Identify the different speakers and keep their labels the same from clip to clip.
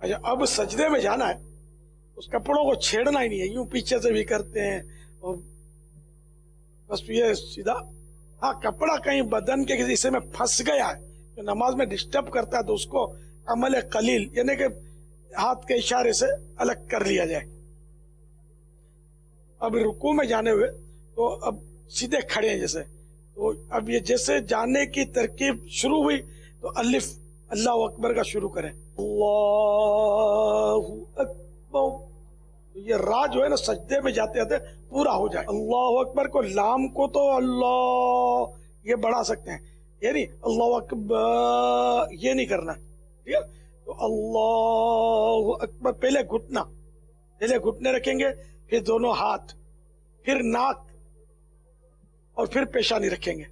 Speaker 1: اچھا اب سجدے میں جانا ہے، اس کپڑوں کو چھیڑنا ہی نہیں ہے، یوں پیچھے سے بھی کرتے ہیں اور بس یہ سیدھا، ہاں کپڑا کہیں بدن کے کسی حصے میں پھنس گیا ہے جو نماز میں ڈسٹرب کرتا ہے تو اس کو عمل قلیل یعنی کہ ہاتھ کے اشارے سے الگ کر لیا جائے۔ اب رکوع میں جانے ہوئے تو اب سیدھے کھڑے ہیں جیسے، تو اب یہ جیسے جانے کی ترکیب شروع ہوئی تو الف اللہ اکبر کا شروع کریں، اللہ اکبر، یہ را جو ہے نا سجدے میں جاتے جاتے پورا ہو جائے۔ اللہ اکبر کو لام کو تو اللہ یہ بڑھا سکتے ہیں، یعنی اللہ اکبر یہ نہیں کرنا، ٹھیک ہے؟ تو اللہ اکبر، پہلے گھٹنے رکھیں گے، پھر دونوں ہاتھ، پھر ناک اور پھر پیشانی رکھیں گے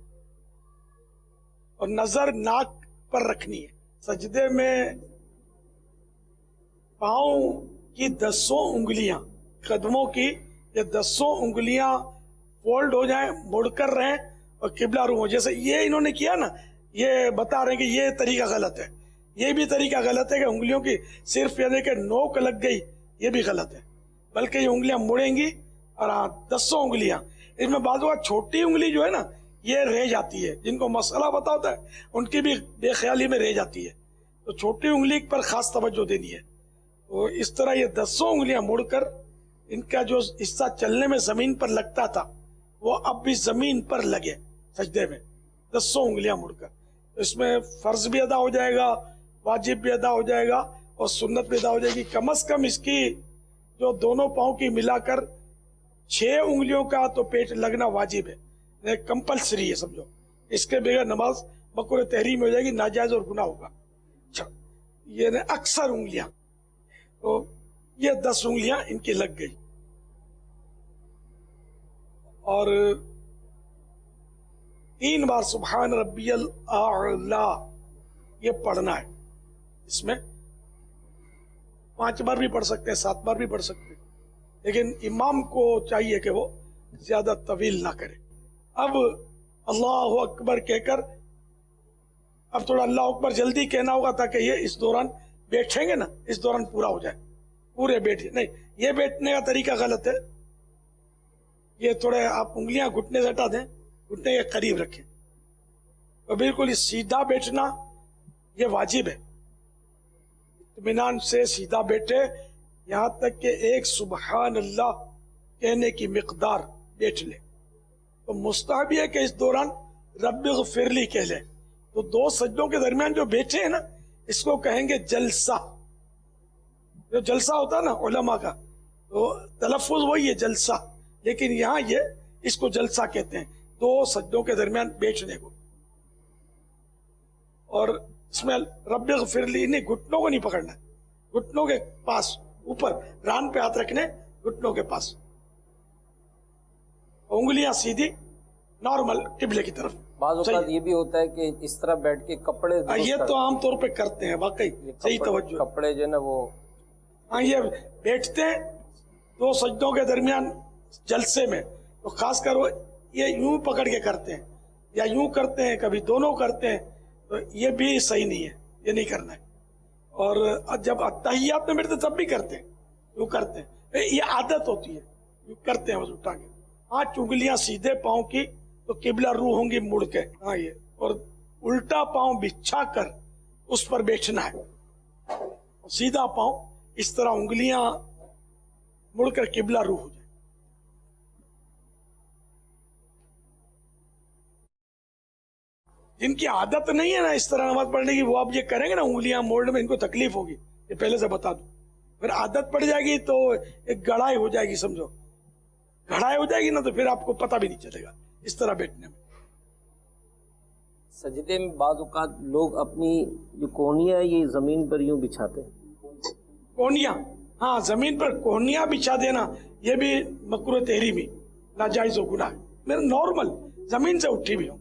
Speaker 1: اور نظر ناک پر رکھنی ہے۔ سجدے میں پاؤں کی 10 انگلیاں، قدموں کی یہ 10 انگلیاں فولڈ ہو جائیں، مڑ کر رہیں اور قبلہ رو ہو، جیسے یہ انہوں نے کیا نا، یہ بتا رہے ہیں کہ یہ طریقہ غلط ہے، یہ بھی طریقہ غلط ہے کہ انگلیوں کی صرف یعنی کہ نوک لگ گئی، یہ بھی غلط ہے، بلکہ یہ انگلیاں مڑیں گی اور 10 انگلیاں، اس میں بعض اوقات چھوٹی انگلی جو ہے نا یہ رہ جاتی ہے، جن کو مسئلہ پتا ہوتا ہے ان کی بھی بے خیالی میں رہ جاتی ہے، تو چھوٹی انگلی پر خاص توجہ دینی ہے۔ تو اس طرح یہ 10 انگلیاں مڑ کر ان کا جو حصہ چلنے میں زمین پر لگتا تھا وہ اب بھی زمین پر لگے سجدے میں، 10 انگلیاں مڑ کر، اس میں فرض بھی ادا ہو جائے گا، واجب بھی ادا ہو جائے گا اور سنت بھی ادا ہو جائے گی۔ کم از کم اس کی جو دونوں پاؤں کی ملا کر 6 انگلیوں کا تو پیٹ لگنا واجب ہے، کمپلسری ہے سمجھو، اس کے بغیر نماز مکروہ تحریم ہو جائے گی، ناجائز اور گناہ ہوگا۔ اچھا یہ اکثر انگلیاں، تو یہ 10 انگلیاں ان کی لگ گئی اور 3 بار سبحان ربی الاعلی یہ پڑھنا ہے، اس میں 5 بار بھی پڑھ سکتے ہیں، 7 بار بھی پڑھ سکتے ہیں، لیکن امام کو چاہیے کہ وہ زیادہ طویل نہ کرے۔ اب اللہ اکبر کہہ کر اب تھوڑا اللہ اکبر جلدی کہنا ہوگا تاکہ یہ اس دوران بیٹھیں گے نا، اس دوران پورا ہو جائے، پورے بیٹھے نہیں، یہ بیٹھنے کا طریقہ غلط ہے، یہ تھوڑے آپ انگلیاں گھٹنے سے ہٹا دیں، گھٹنے کے قریب رکھیں اور بالکل سیدھا بیٹھنا یہ واجب ہے، اطمینان سے سیدھا بیٹھے یہاں تک کہ ایک سبحان اللہ کہنے کی مقدار بیٹھ لے۔ تو مستحب ہے کہ اس دوران رب اغفر لی کہہ لیں، تو 2 سجدوں کے درمیان جو بیٹھے ہیں نا اس کو کہیں گے جلسہ، جو جلسہ ہوتا ہے نا علماء کا تو تلفظ وہی ہے جلسہ، لیکن یہاں یہ اس کو جلسہ کہتے ہیں 2 سجدوں کے درمیان بیٹھنے کو۔ اور اس میں رب اغفر لی نہیں، گھٹنوں کو نہیں پکڑنا ہے، گھٹنوں کے پاس اوپر ران پہ ہاتھ رکھنے، گھٹنوں کے پاس، انگلیاں سیدھی نارمل قبلے کی طرف۔
Speaker 2: بعض اوقات یہ بھی ہوتا ہے کہ اس طرح بیٹھ کے کپڑے
Speaker 1: یہ تو عام طور پہ کرتے ہیں، واقعی صحیح توجہ،
Speaker 2: کپڑے جو ہے نا وہ
Speaker 1: ہاں یہ بیٹھتے ہیں 2 سجدوں کے درمیان جلسے میں، تو خاص کر وہ یہ یوں پکڑ کے کرتے ہیں یا یوں کرتے ہیں، کبھی دونوں کرتے ہیں، تو یہ بھی صحیح نہیں ہے، یہ نہیں کرنا ہے۔ اور جب اتحیات میں بیٹھتے تب بھی کرتے ہیں، یوں کرتے ہیں، یہ عادت ہوتی ہے، یوں کرتے ہیں بس اٹھا کے 5 انگلیاں سیدھے پاؤں کی تو قبلہ رو ہوں گی مڑ کے، ہاں یہ، اور الٹا پاؤں بچھا کر اس پر بیٹھنا ہے، سیدھا پاؤں اس طرح انگلیاں مڑ کر قبلہ رو ہو جائے۔ جن کی عادت نہیں ہے نا اس طرح نماز پڑھنے کی، وہ اب یہ کریں گے نا انگلیاں موڑنے میں، ان کو تکلیف ہوگی، یہ پہلے سے بتا دوں، پھر عادت پڑ جائے گی تو ایک گڑھائی ہو جائے گی، سمجھو گڑھائی ہو جائے گی نا تو پھر آپ کو پتہ بھی نہیں چلے گا اس طرح بیٹھنے میں۔
Speaker 2: سجدے میں بعض اوقات لوگ اپنی جو کونیاں ہے یہ زمین پر یوں بچھاتے ہیں،
Speaker 1: کونیاں، ہاں زمین پر کونیاں بچھا دینا یہ بھی مکروہ تحریمی، ناجائز و گناہ ہے۔ میرا نارمل زمین سے اٹھی بھی ہوں،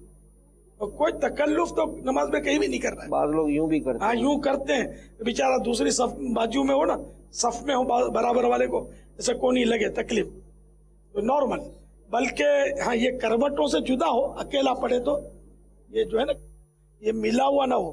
Speaker 1: اور کوئی تکلف تو نماز میں کہیں بھی نہیں کر رہا ہے۔
Speaker 2: بعض لوگ یوں بھی کرتے ہیں،
Speaker 1: ہاں یوں کرتے ہیں، بیچارہ دوسری صف بازو میں ہو نا، صف میں ہو برابر والے کو جیسے کونی لگے، تکلیف تو نارمل، بلکہ ہاں یہ کروٹوں سے جدا ہو، اکیلا پڑے تو یہ جو ہے نا یہ ملا ہوا نہ ہو،